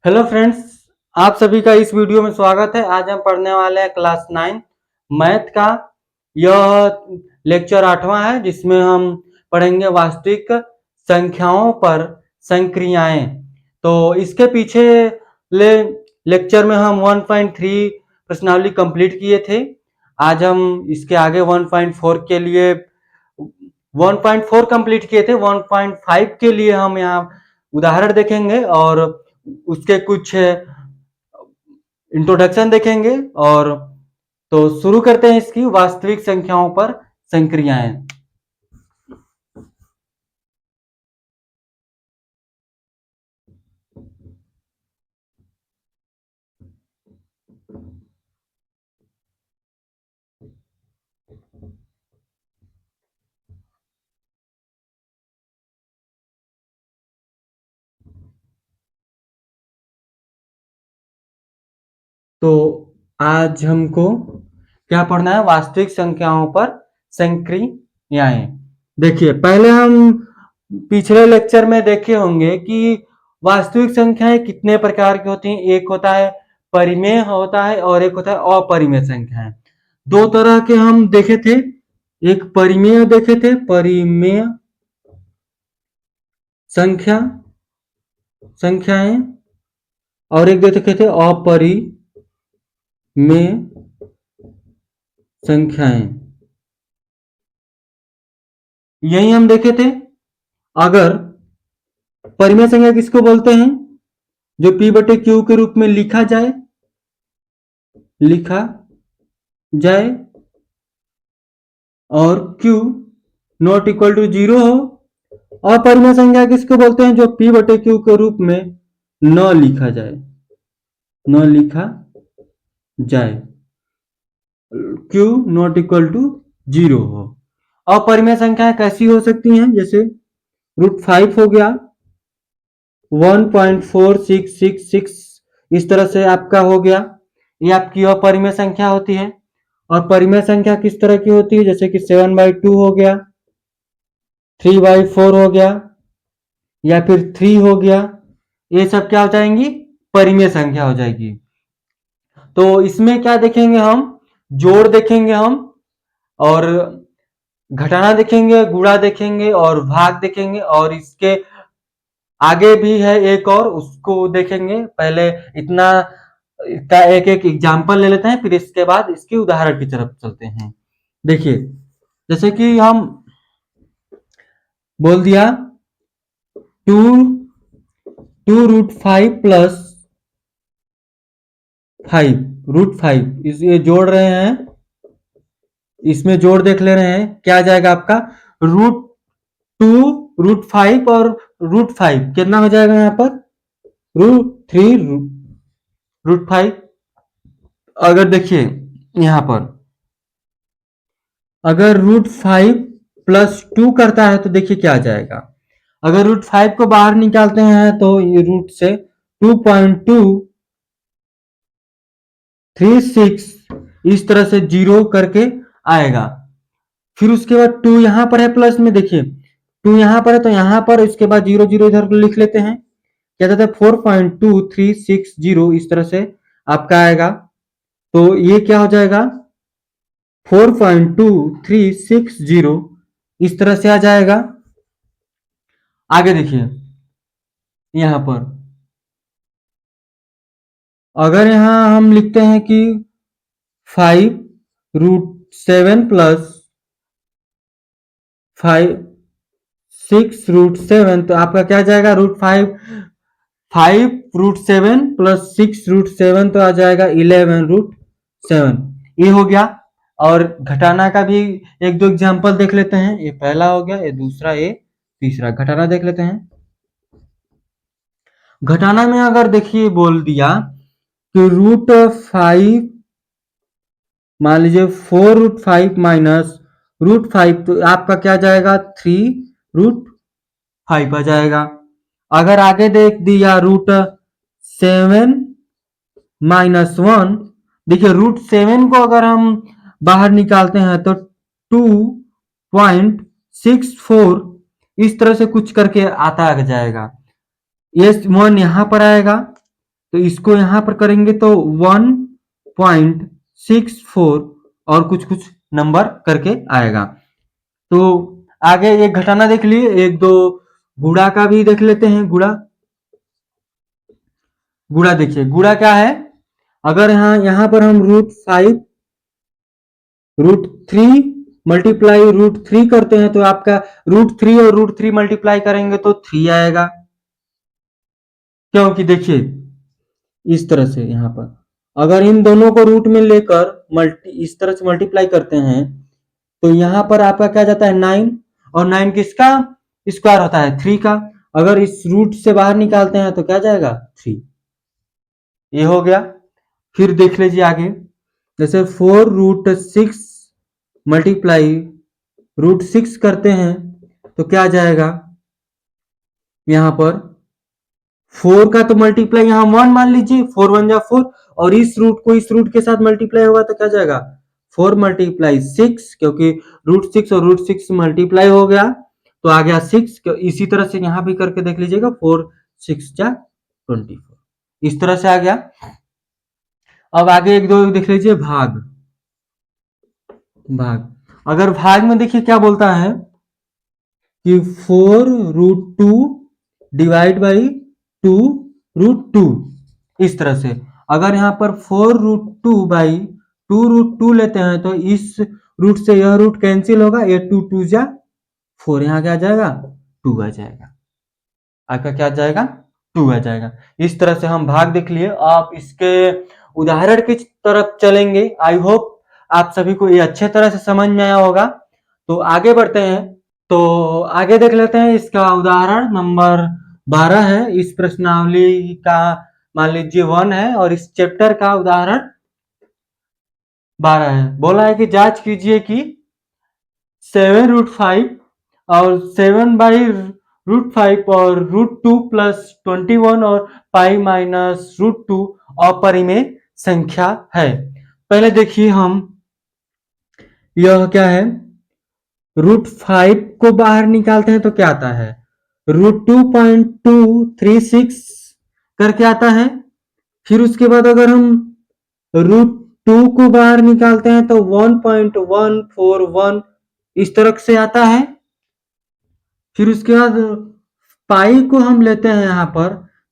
Hello friends, आप सभी का इस वीडियो में स्वागत है। आज हम पढ़ने वाले हैं क्लास 9 मैथ का। यह लेक्चर 8वां है जिसमें हम पढ़ेंगे वास्तविक संख्याओं पर संक्रियाएं। तो इसके पीछे ले लेक्चर में हम 1.3 प्रश्नावली कंप्लीट किए थे। आज हम इसके आगे 1.4 के लिए 1.4 कंप्लीट किए थे। 1.5 के लिए हम यहाँ उदाहरण देखेंगे और उसके कुछ इंट्रोडक्शन देखेंगे। और तो शुरू करते हैं इसकी वास्तविक संख्याओं पर संक्रियाएं। तो आज हमको क्या पढ़ना है? वास्तविक संख्याओं पर संक्रियाएं। देखिए, पहले हम पिछले लेक्चर में देखे होंगे कि वास्तविक संख्याएं कितने प्रकार की होती हैं। एक होता है परिमेय होता है और एक होता है अपरिमेय संख्याएं। दो तरह के हम देखे थे, एक परिमेय देखे थे, परिमेय संख्याएं, और एक देखे थे अपरिमेय संख्याएं। यही हम देखे थे। अगर परिमेय संख्या किसको बोलते हैं? जो P बटे Q के रूप में लिखा जाए और Q नॉट इक्वल टू 0 हो। अपरिमेय संख्या किसको बोलते हैं? जो P बटे Q के रूप में न लिखा जाए, Q नॉट इक्वल टू 0 हो। अपरिमेय संख्याएं कैसी हो सकती हैं? जैसे √5 हो गया, 1.4666 इस तरह से आपका हो गया। ये आपकी अपरिमेय संख्या होती है। और परिमेय संख्या किस तरह की होती है? जैसे कि 7/2 हो गया, 3/4 हो गया, या फिर 3 हो गया। ये सब क्या हो जाएंगी? परिमेय संख्या हो जाएगी। तो इसमें क्या देखेंगे हम? जोड़ देखेंगे हम, और घटाना देखेंगे, गुणा देखेंगे और भाग देखेंगे। और इसके आगे भी है एक और, उसको देखेंगे। पहले इतना का एक एक एग्जाम्पल ले लेते हैं, फिर इसके बाद इसके उदाहरण की तरफ चलते हैं। देखिए, जैसे कि हम बोल दिया 2√5 प्लस 5 √5, ये जोड़ रहे हैं। इसमें जोड़ देख ले रहे हैं, क्या आ जाएगा आपका? √2 √5 और √5 कितना हो जाएगा यहाँ पर? √3 √5। अगर देखिए यहाँ पर, अगर √5 प्लस 2 करता है तो देखिए क्या आ जाएगा। अगर √5 को बाहर निकालते हैं तो ये रूट से 2.236 इस तरह से 0 करके आएगा। फिर उसके बाद 2 यहां पर है प्लस में, देखिए 2 यहां पर है तो यहां पर, इसके बाद 0 0 इधर लिख लेते हैं। क्या कहते हैं? 4.2360 इस तरह से आपका आएगा। तो ये क्या हो जाएगा? 4.2360 इस तरह से आ जाएगा। आगे देखिए, यहां पर अगर यहां हम लिखते हैं कि 5√7 प्लस 6√7, तो आपका क्या जाएगा? √5 प्लस 6√7 तो आ जाएगा 11√7। ये हो गया। और घटाना का भी एक दो एग्जांपल देख लेते हैं। ये पहला हो गया, ये दूसरा, ये तीसरा। घटाना देख लेते हैं। घटाना में अगर देखिए बोल दिया कि √5, मान लीजिए 4√5 माइनस √5, तो आपका क्या जाएगा? 3√5 आ जाएगा। अगर आगे देख दिया √7 माइनस 1, देखिए √7 को अगर हम बाहर निकालते हैं तो 2.64 इस तरह से कुछ करके आता जाएगा। ये 1 यहां पर आएगा, तो इसको यहाँ पर करेंगे तो 1.64 और कुछ कुछ नंबर करके आएगा। तो आगे एक घटाना देख लिए, एक दो गुणा का भी देख लेते हैं। गुणा गुणा देखिए, गुणा क्या है, अगर यहाँ पर हम √3 मल्टीप्लाई √3 करते हैं तो आपका √3 और √3 मल्टीप्लाई करेंगे तो 3 आएगा। क्योंकि देखिए इस तरह से यहाँ पर अगर इन दोनों को रूट में लेकर इस तरह से मल्टीप्लाई करते हैं तो यहाँ पर आपका क्या जाता है 9, और 9 किसका स्क्वायर होता है 3 का। अगर इस रूट से बाहर निकालते हैं तो क्या जाएगा 3। ये हो गया। फिर देख लीजिए आगे, जैसे 4√6 मल्टीप्लाई √6 करते हैं तो क्या जाएगा, यहाँ पर 4 का तो मल्टीप्लाई यहाँ 1 मान लीजिए, 4 1 जा 4, और इस रूट को इस रूट के साथ मल्टीप्लाई होगा तो क्या जाएगा 4 मल्टीप्लाई 6, क्योंकि √6 और √6 मल्टीप्लाई हो गया तो आ गया 6। इसी तरह से यहाँ भी करके देख लीजिएगा, 4 6 जा 24, इस तरह से आ गया। अब आगे एक दो देख लीजिए, भाग। अगर भाग में देखिए क्या बोलता है कि 4√2 डिवाइड बाई 2√2, इस तरह से। अगर यहाँ पर 4√2 बाई 2√2 लेते हैं तो इस रूट से यह रूट कैंसिल होगा, ये 2 2 जा 4, यहाँ क्या जाएगा 2 आ जाएगा, आपका क्या जाएगा 2 आ जाएगा। इस तरह से हम भाग देख लिए। आप इसके उदाहरण की तरफ चलेंगे। आई होप आप सभी को ये अच्छे तरह से समझ में आया होगा। तो आगे बढ़ते हैं। तो आगे देख लेते हैं, इसका उदाहरण नंबर 12 है। इस प्रश्नावली का मान लीजिए 1 है और इस चैप्टर का उदाहरण 12 है। बोला है कि जांच कीजिए कि 7√5 और 7/√5 और √2 प्लस 21 और पाई माइनस √2 अपरिमेय संख्या है। पहले देखिए हम, यह क्या है, √5 को बाहर निकालते हैं तो क्या आता है √2.236 करके आता है। फिर उसके बाद अगर हम √2 को बाहर निकालते हैं तो 1.141 इस तरह से आता है। फिर उसके बाद पाई को हम लेते हैं यहाँ पर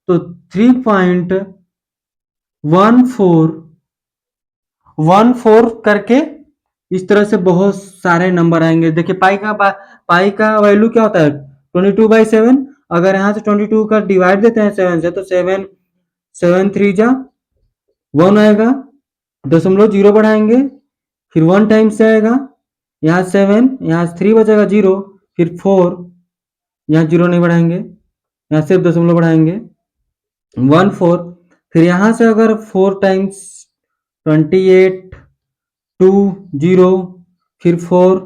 तो 3.1414 करके इस तरह से बहुत सारे नंबर आएंगे। देखिए पाई का वैल्यू क्या होता है 22/7। अगर यहाँ से 22 का डिवाइड देते हैं 7 से तो 7 3 जा 1 आएगा, 0.0 बढ़ाएंगे, फिर 1 टाइम्स से आएगा, यहाँ 7, यहाँ 3 बचेगा 0, फिर 4, यहाँ 0 नहीं बढ़ाएंगे, यहाँ सिर्फ दशमलव बढ़ाएंगे 1 4, फिर यहाँ से अगर 4 टाइम्स 28 2 0, फिर 4,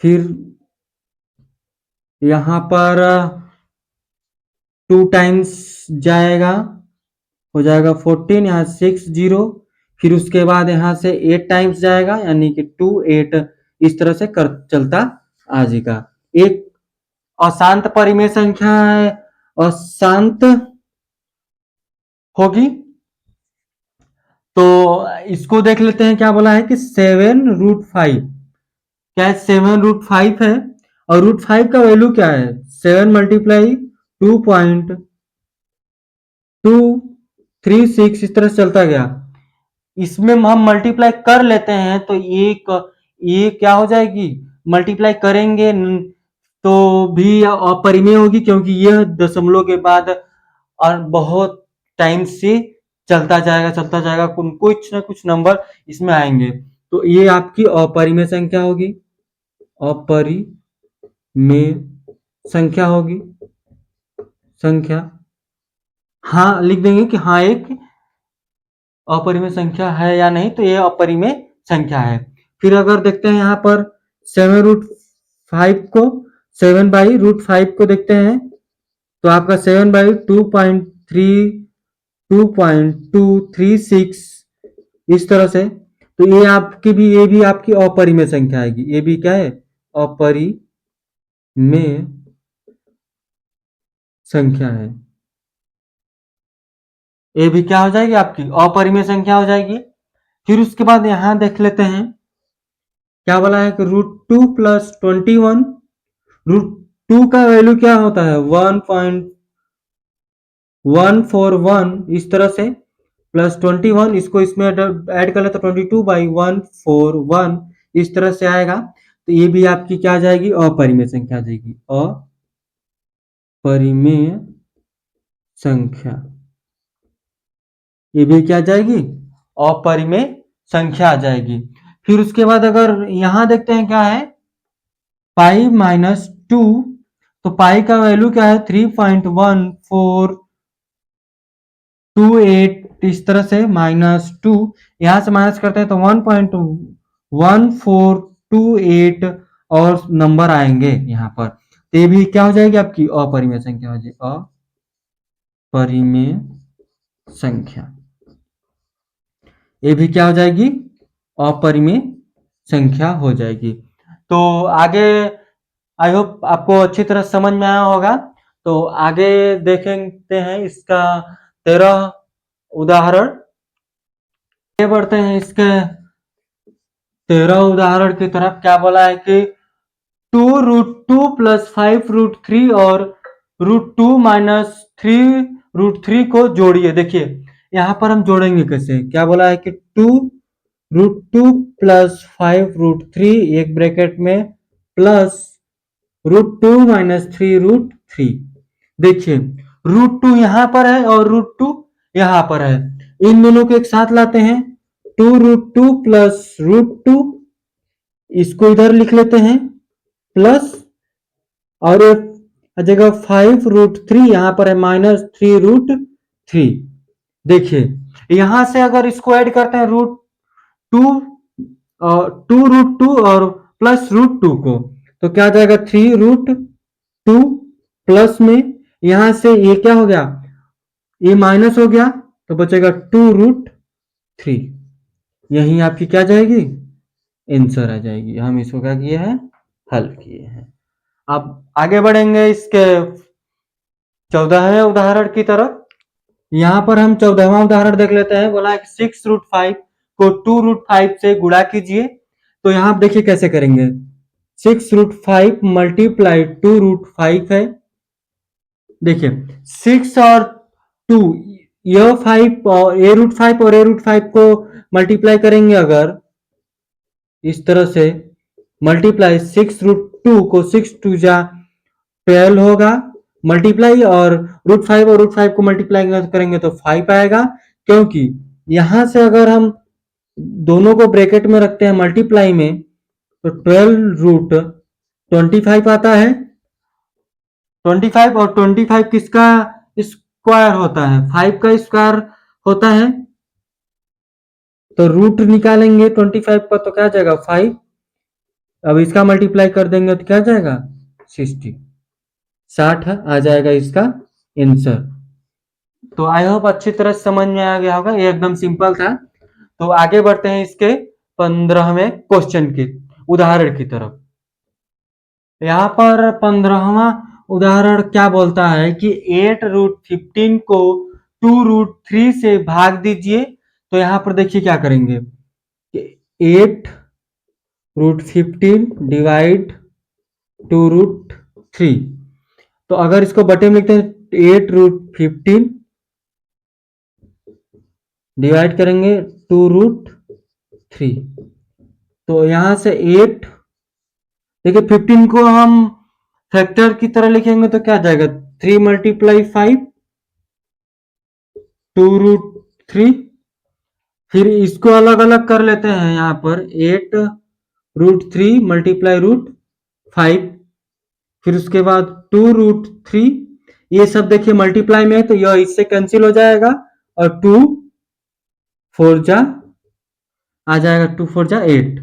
फिर यहाँ पर 2 टाइम्स जाएगा, हो जाएगा 14, यहाँ 6 0, फिर उसके बाद यहाँ से 8 टाइम्स जाएगा यानी कि 2 8, इस तरह से कर चलता आ जाएगा। एक अशांत परिमेय संख्या है, अशांत होगी। तो इसको देख लेते हैं, क्या बोला है कि 7√5, क्या 7√5 है, और √5 का वैल्यू क्या है 7 मल्टीप्लाई 2.236, इस तरह से चलता गया। इसमें हम मल्टीप्लाई कर लेते हैं तो ये क्या हो जाएगी, मल्टीप्लाई करेंगे तो भी अपरिमेय होगी, क्योंकि यह दशमलव के बाद और बहुत टाइम से चलता जाएगा, कुछ ना कुछ नंबर इसमें आएंगे। तो ये आपकी अपरिमेय संख्या होगी, अपरिमेय संख्या हाँ लिख देंगे कि हाँ एक अपरिमेय संख्या है या नहीं, तो ये अपरिमेय संख्या है। फिर अगर देखते हैं यहाँ पर 7√5 को 7/√5 को देखते हैं तो आपका 7/2.236 इस तरह से। तो ये भी आपकी अपरिमेय संख्या आएगी। ये भी क्या है अपरिमेय संख्या है। ये भी क्या हो जाएगी आपकी अपरिमेय संख्या हो जाएगी। फिर उसके बाद यहां देख लेते हैं क्या बोला है कि √2 + 21, √2 का वैल्यू क्या होता है 1.141, इस तरह से +21, इसको इसमें ऐड कर ले तो 22/141 इस तरह से आएगा। तो ये भी आपकी क्या आ जाएगी अपरिमेय संख्या आ जाएगी, अपरिमेय संख्या। ये भी क्या आ जाएगी अपरिमेय संख्या आ जाएगी। फिर उसके बाद अगर यहां देखते हैं क्या है पाई माइनस 2, तो पाई का वैल्यू क्या है 3.1428, इस तरह से -2, यहां से माइनस करते हैं तो 1.1428 और नंबर आएंगे यहाँ पर। तो ये भी क्या हो जाएगी आपकी अपरिमेय संख्या हो जाएगी, अपरिमेय संख्या। ये भी क्या हो जाएगी अपरिमेय संख्या हो जाएगी। तो आगे आई होप आपको अच्छी तरह समझ में आया होगा। तो आगे देखेंगे हैं इसका 13 उदाहरण। आगे बढ़ते हैं इसके 13 उदाहरण की तरफ। क्या बोला है कि 2√2 + 5√3 और √2 - 3√3 को जोड़िए। देखिए यहाँ पर हम जोड़ेंगे कैसे, क्या बोला है कि 2√2 + 5√3 एक ब्रैकेट में प्लस √2 - 3√3। देखिए √2 यहाँ पर है और √2 यहाँ पर है, इन दोनों को एक साथ लाते हैं 2√2 + √2, इसको इधर लिख लेते हैं प्लस, और जगह 5√3 यहाँ पर है -3√3। देखिए यहां से अगर इसको ऐड करते हैं √2 2√2 और प्लस √2 को, तो क्या आ जाएगा 3√2 प्लस में यहां से ये क्या हो गया ये माइनस हो गया तो बचेगा 2√3। यही आपकी क्या जाएगी आंसर आ जाएगी। हम इसको क्या किए हैं हल किए हैं। अब आगे बढ़ेंगे इसके 14वें उदाहरण की तरफ। यहाँ पर हम 14वां उदाहरण देख लेते हैं। बोला है 6√5 को 2√5 से गुणा कीजिए। तो यहाँ आप देखिए कैसे करेंगे, 6√5 × 2√5 है। देखिए 6 और 2, यह 5 और a√5 और a√5 को मल्टीप्लाई करेंगे अगर इस तरह से मल्टीप्लाई 6√2 को 6 2 जा 12 होगा मल्टीप्लाई, और √5 और √5 को मल्टीप्लाई करेंगे तो 5 आएगा। क्योंकि यहां से अगर हम दोनों को ब्रैकेट में रखते हैं मल्टीप्लाई में तो 12√25 आता है। 25 और 25 किसका स्क्वायर होता है 5 का स्क्वायर होता है। तो रूट निकालेंगे 25 का तो क्या जाएगा 5, अब इसका मल्टीप्लाई कर देंगे तो क्या जाएगा 60 आ जाएगा इसका आंसर। तो आई होप अच्छी तरह समझ में आ गया होगा, ये एकदम सिंपल था। तो आगे बढ़ते हैं इसके 15वें क्वेश्चन की उदाहरण की तरफ। यहाँ पर 15वां उदाहरण क्या बोलता है कि 8√15 को 2√3 से भाग दीजिए। तो यहाँ पर देखिए क्या करेंगे, 8√15 डिवाइड 2√3। तो अगर इसको बटे में लिखते हैं 8√15 डिवाइड करेंगे 2√3, तो यहां से 8, देखिए 15 को हम फैक्टर की तरह लिखेंगे तो क्या जाएगा 3 × 5 2√3। फिर इसको अलग अलग कर लेते हैं, यहाँ पर 8√3 × √5, फिर उसके बाद 2√3, ये सब देखिए मल्टीप्लाई में है तो यह इससे कैंसिल हो जाएगा और 2 4 जा आ जाएगा 2 4 जा 8,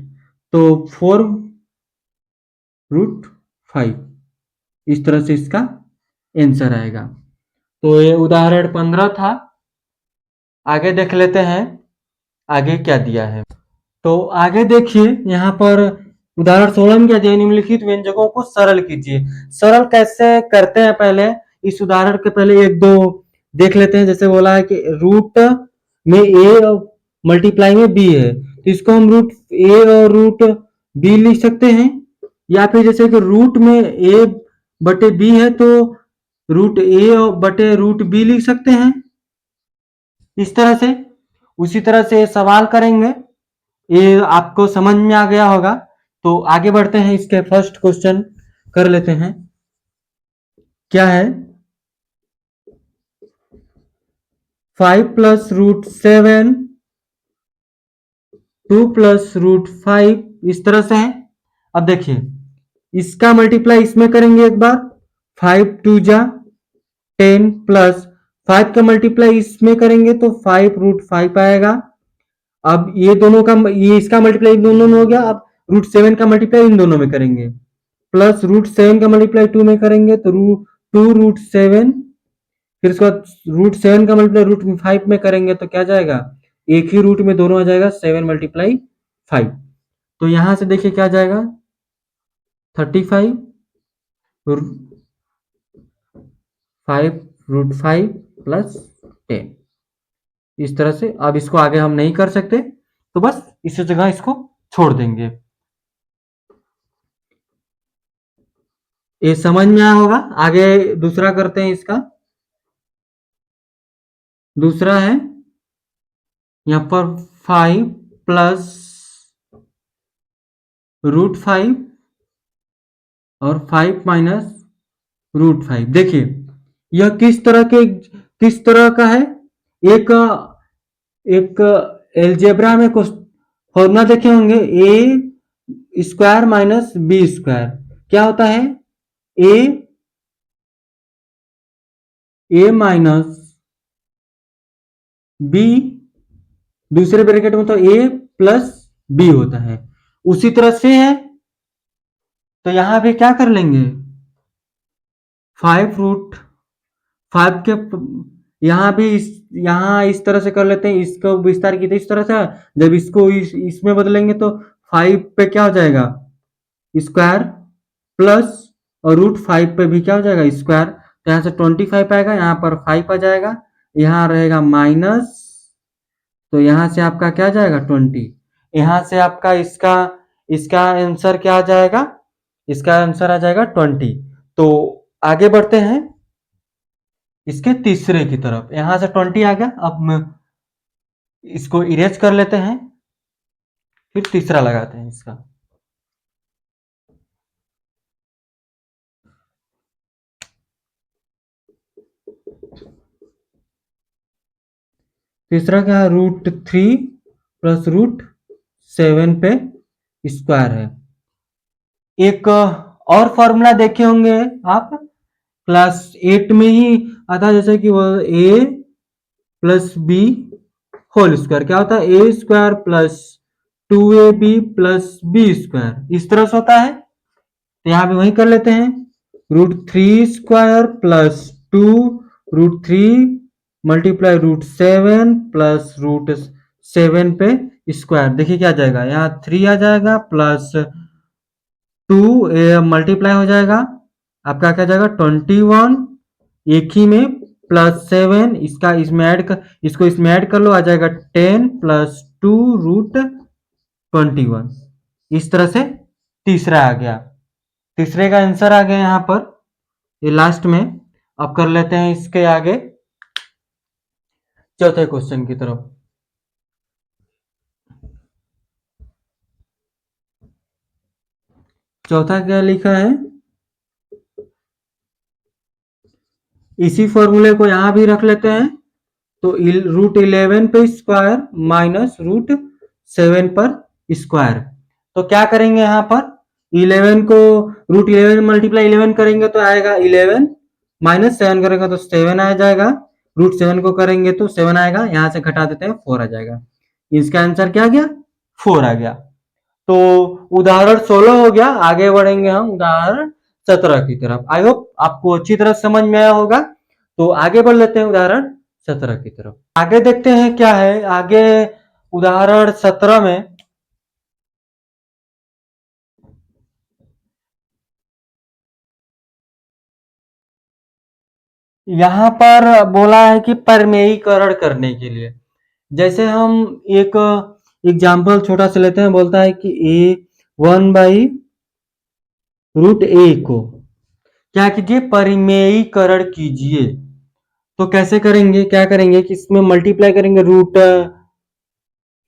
तो 4√5 इस तरह से इसका आंसर आएगा। तो ये उदाहरण 15 था। आगे देख लेते हैं आगे क्या दिया है। तो आगे देखिए यहाँ पर उदाहरण 16 में क्या दिया, निम्नलिखित व्यंजकों को सरल कीजिए। सरल कैसे करते हैं, पहले इस उदाहरण के पहले एक दो देख लेते हैं। जैसे बोला है कि रूट में ए मल्टीप्लाई में बी है, तो इसको हम रूट ए और रूट बी लिख सकते हैं, या फिर जैसे कि रूट में ए बटे बी है तो रूट ए बटे रूट बी लिख सकते हैं इस तरह से। उसी तरह से सवाल करेंगे, ये आपको समझ में आ गया होगा। तो आगे बढ़ते हैं, इसके फर्स्ट क्वेश्चन कर लेते हैं। क्या है, 5 + √7 2 + √5 इस तरह से है। अब देखिए, इसका मल्टीप्लाई इसमें करेंगे एक बार, 5 × 2 = 10 प्लस 5 का मल्टीप्लाई इसमें करेंगे तो 5 √5 आएगा। अब ये दोनों का, ये इसका मल्टीप्लाई इन दोनों में हो गया। अब √7 का मल्टीप्लाई इन दोनों में करेंगे, प्लस √7 का मल्टीप्लाई 2 में करेंगे तो 2 √7, फिर उसके बाद √7 का मल्टीप्लाई √5 में करेंगे तो क्या जाएगा, एक ही रूट में दोनों आ जाएगा, 7 × 5। तो यहां से देखिए क्या जाएगा, 35 5 √5 प्लस 10 इस तरह से। अब इसको आगे हम नहीं कर सकते तो बस इस जगह इसको छोड़ देंगे। ये समझ में आया होगा। आगे दूसरा करते हैं। इसका दूसरा है यहाँ पर 5 + √5 और 5 - √5। देखिए यह किस तरह का है। एक एक एलजेब्रा में कुछ फॉर्मूला देखे होंगे, a² - b²। क्या होता है, a माइनस b, दूसरे ब्रैकेट में तो a प्लस b होता है। उसी तरह से है तो यहां भी क्या कर लेंगे, 5 के यहाँ भी यहाँ इस तरह से कर लेते हैं। इसको विस्तार की तो इस तरह से, जब इसको इसमें बदलेंगे तो 5 पे क्या हो जाएगा, स्क्वायर, प्लस और √5 पे भी क्या हो जाएगा, स्क्वायर। तो यहाँ से 25 आएगा, यहाँ पर 5 आ जाएगा, यहाँ रहेगा माइनस, तो यहाँ से आपका क्या जाएगा 20। यहाँ से आपका इसका इसका आंसर क्या आ जाएगा, इसका आंसर आ जाएगा 20। तो आगे बढ़ते हैं इसके तीसरे की तरफ। यहां से 20 आ गया। अब इसको इरेज कर लेते हैं, फिर तीसरा लगाते हैं इसका। तीसरा क्या है, √3 + √7 पे स्क्वायर है। एक और फॉर्मूला देखे होंगे आप, क्लास 8 में ही आता, जैसे कि वो a + b होल स्क्वायर। क्या होता है, a² + 2ab + b², इस तरह से होता है। तो यहाँ पे वही कर लेते हैं, √3² + 2 √3 मल्टीप्लाई √7 प्लस √7 पे स्क्वायर। देखिए क्या जाएगा, यहाँ 3 आ जाएगा, प्लस 2 मल्टीप्लाई हो जाएगा, आपका क्या जाएगा 21, एक ही में, प्लस 7, इसको इसमें ऐड कर लो, आ जाएगा 10 + 2 √21। इस तरह से तीसरा आ गया, तीसरे का आंसर आ गया यहाँ पर, ये लास्ट में। अब कर लेते हैं इसके आगे चौथे क्वेश्चन की तरफ। चौथा क्या लिखा है, इसी फॉर्मूले को यहां भी रख लेते हैं। तो √11 पे स्क्वायर माइनस √7 पर स्क्वायर। तो क्या करेंगे यहाँ पर, 11 को √11 मल्टीप्लाई 11 करेंगे तो आएगा 11, माइनस 7 करेंगे तो 7 आ जाएगा, √7 को करेंगे तो 7 आएगा, यहाँ से घटा देते हैं 4 आ जाएगा। इसका आंसर क्या आ गया, 4 आ गया। तो उदाहरण 16 हो गया। आगे बढ़ेंगे हम उदाहरण 17 की तरफ। आई होप आपको अच्छी तरह समझ में आया होगा। तो आगे बढ़ लेते हैं उदाहरण 17 की तरफ। आगे देखते हैं क्या है आगे उदाहरण 17 में। यहाँ पर बोला है कि परमेयीकरण करने के लिए, जैसे हम एक एग्जाम्पल छोटा सा लेते हैं, बोलता है कि ए 1/√a को क्या कीजिए, परिमेयीकरण कीजिए। तो कैसे करेंगे, क्या करेंगे कि इसमें मल्टीप्लाई करेंगे रूट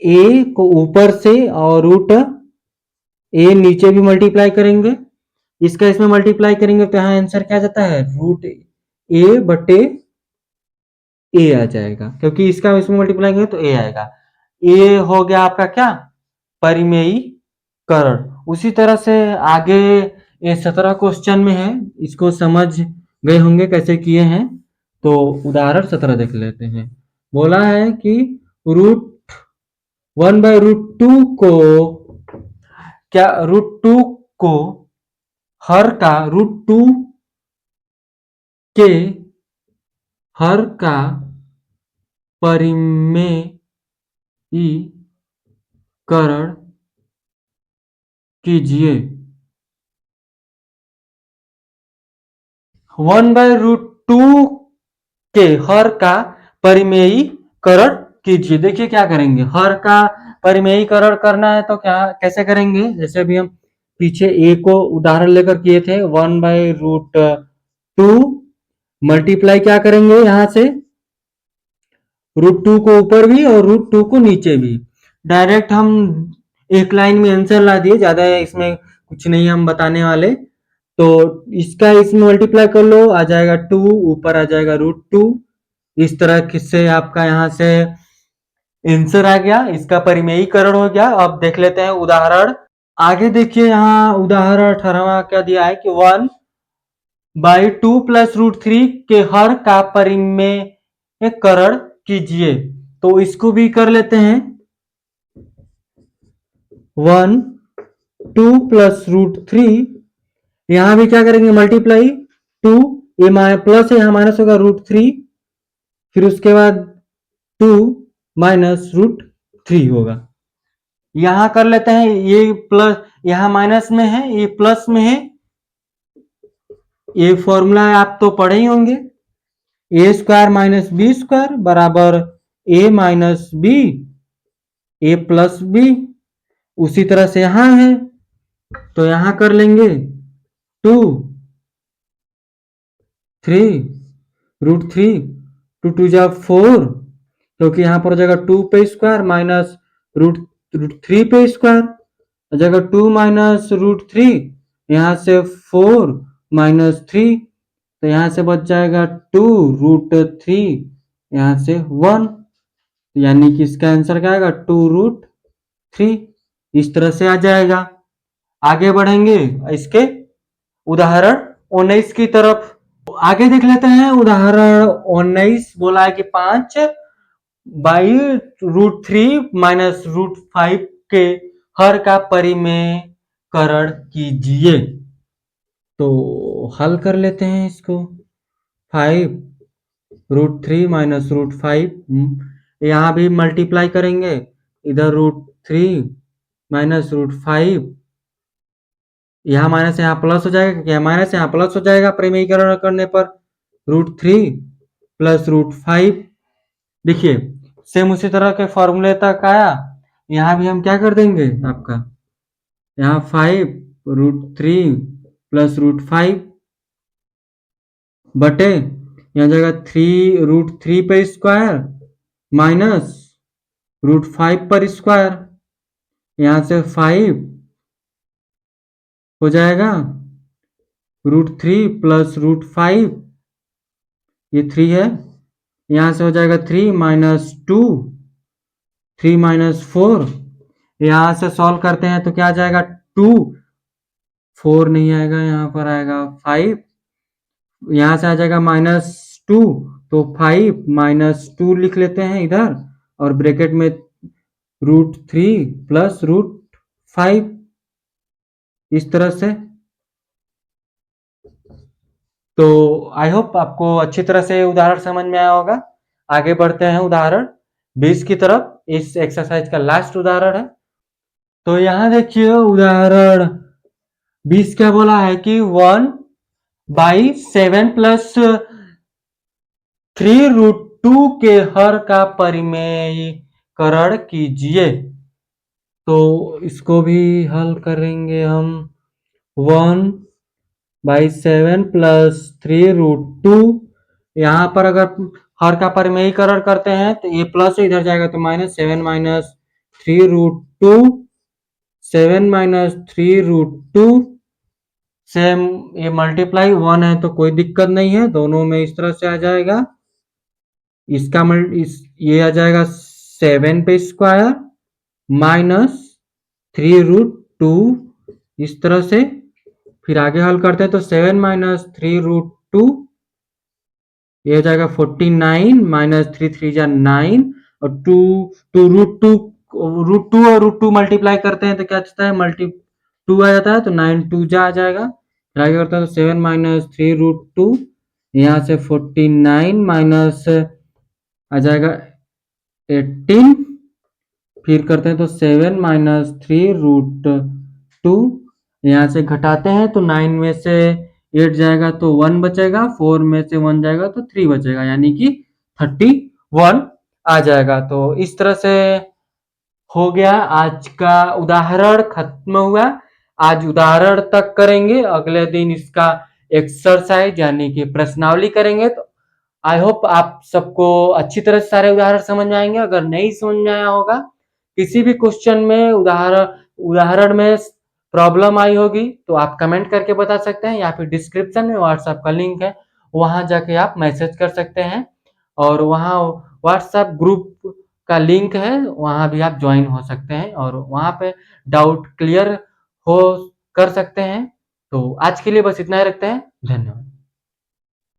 ए को ऊपर से और रूट ए नीचे भी मल्टीप्लाई करेंगे, इसका इसमें मल्टीप्लाई करेंगे तो यहाँ आंसर क्या जाता है, रूट ए बटे ए आ जाएगा, क्योंकि इसका इसमें मल्टीप्लाई करेंगे तो ए आएगा। ये हो गया आपका क्या, परिमेयीकरण। उसी तरह से आगे ये 17 क्वेश्चन में है, इसको समझ गए होंगे कैसे किए हैं। तो उदाहरण 17 देख लेते हैं। बोला है कि √1/√2 को क्या, √2 को हर का √2 के हर का परिमेयीकरण कीजिए। 1/√2 के हर का परिमेयीकरण कीजिए। देखिए क्या करेंगे, हर का परिमेयीकरण करना है तो क्या कैसे करेंगे, जैसे अभी हम पीछे ए को उदाहरण लेकर किए थे, 1/√2 मल्टीप्लाई क्या करेंगे यहाँ से, √2 को ऊपर भी और √2 को नीचे भी। डायरेक्ट हम एक लाइन में आंसर ला दिए, ज्यादा इसमें कुछ नहीं हम बताने वाले। तो इसका इसमें मल्टीप्लाई कर लो, आ जाएगा 2, ऊपर आ जाएगा √2। इस तरह से आपका यहाँ से आंसर आ गया, इसका परिमेयीकरण हो गया। अब देख लेते हैं उदाहरण। आगे देखिए यहाँ उदाहरण 18वां क्या दिया है कि 1/2 + √3 के हर का परिमेयीकरण कीजिए। तो इसको भी कर लेते हैं, 1/2 + √3, यहाँ भी क्या करेंगे मल्टीप्लाई 2, ये प्लस है यहाँ माइनस होगा √3, फिर उसके बाद 2 माइनस √3 होगा। यहाँ कर लेते हैं, ये प्लस यहाँ माइनस में है, ये प्लस में है। ये फॉर्मूला आप तो पढ़े ही होंगे, a² - b² बराबर a minus b, a plus b. उसी तरह से यहाँ है, तो यहाँ कर लेंगे 2, 3, √3, 2 2 जा 4, क्योंकि यहाँ पर हो जाएगा 2 पे स्क्वायर माइनस √3 पे स्क्वायर, हो जाएगा 2 माइनस √3, यहाँ से 4 माइनस 3, तो यहाँ से बच जाएगा 2 √3, यहाँ से 1, यानी कि इसका आंसर क्या आएगा 2√3। इस तरह से आ जाएगा। आगे बढ़ेंगे इसके उदाहरण 19 की तरफ। आगे देख लेते हैं उदाहरण 19। बोला है कि 5/√3 माइनस √5 के हर का परिमेयीकरण कीजिए। तो हल कर लेते हैं इसको, 5√3 माइनस √5, यहाँ भी मल्टीप्लाई करेंगे, इधर √3 माइनस √5, यहाँ माइनस यहाँ प्लस हो जाएगा, क्योंकि माइनस यहाँ प्लस हो जाएगा परिमेयीकरण करने पर, √3 + √5। देखिए सेम उसी तरह के फॉर्मूले तक आया, यहाँ भी हम क्या कर देंगे आपका, यहाँ 5√3 + √5 बटे यहाँ जाएगा 3√3 पे स्क्वायर माइनस √5 पर स्क्वायर, यहाँ से 5 हो जाएगा √3 + √5, ये 3 है, यहाँ से हो जाएगा 3 माइनस 2, 3 माइनस 4, यहाँ से सॉल्व करते हैं तो क्या आ जाएगा 2, 4 नहीं आएगा, यहाँ पर आएगा 5, यहाँ से आ जाएगा -2, तो 5 माइनस 2 लिख लेते हैं इधर, और ब्रैकेट में √3 + √5, इस तरह से। तो आई होप आपको अच्छी तरह से उदाहरण समझ में आया होगा। आगे बढ़ते हैं उदाहरण 20 की तरफ, इस एक्सरसाइज का लास्ट उदाहरण है। तो यहाँ देखिए उदाहरण 20 क्या बोला है कि 1/7 + 3√2 के हर का परिमेयीकरण कीजिए। तो इसको भी हल करेंगे हम। 1/7 प्लस 3√2। यहाँ पर अगर हर का परिमेयीकरण करते हैं तो ये प्लस इधर जाएगा तो -7 माइनस 3√2, 7 माइनस 3√2 सेम, ये मल्टीप्लाई 1 है तो कोई दिक्कत नहीं है, दोनों में इस तरह से आ जाएगा। इसका ये आ जाएगा 7 पे स्क्वायर माइनस 3√2 इस तरह से। फिर आगे हल करते हैं तो 7 माइनस 3√2 ये हो जाएगा 49 माइनस 3 जा 9 और 2 और √2 मल्टीप्लाई करते हैं तो क्या आता है, 2 आ जाता है तो 9 2 जा आ जाएगा। फिर आगे करते हैं तो 7 माइनस 3√2 यहाँ से 49 माइनस आ जाएगा 18। फिर करते हैं तो 7 माइनस 3√2 यहाँ से घटाते हैं तो 9 में से 8 जाएगा तो 1 बचेगा, 4 में से 1 जाएगा तो 3 बचेगा, यानी कि 31 आ जाएगा। तो इस तरह से हो गया, आज का उदाहरण खत्म हुआ। आज उदाहरण तक करेंगे, अगले दिन इसका एक्सरसाइज यानी कि प्रश्नावली करेंगे। तो आई होप आप सबको अच्छी तरह से सारे उदाहरण समझ में आएंगे। अगर नहीं समझ में आया होगा, किसी भी क्वेश्चन में उदाहरण में प्रॉब्लम आई होगी तो आप कमेंट करके बता सकते हैं, या फिर डिस्क्रिप्शन में व्हाट्सएप का लिंक है, वहां जाके आप मैसेज कर सकते हैं। और वहां व्हाट्सएप ग्रुप का लिंक है, वहां भी आप ज्वाइन हो सकते हैं और वहां पे डाउट क्लियर हो कर सकते हैं। तो आज के लिए बस इतना ही रखते हैं। धन्यवाद।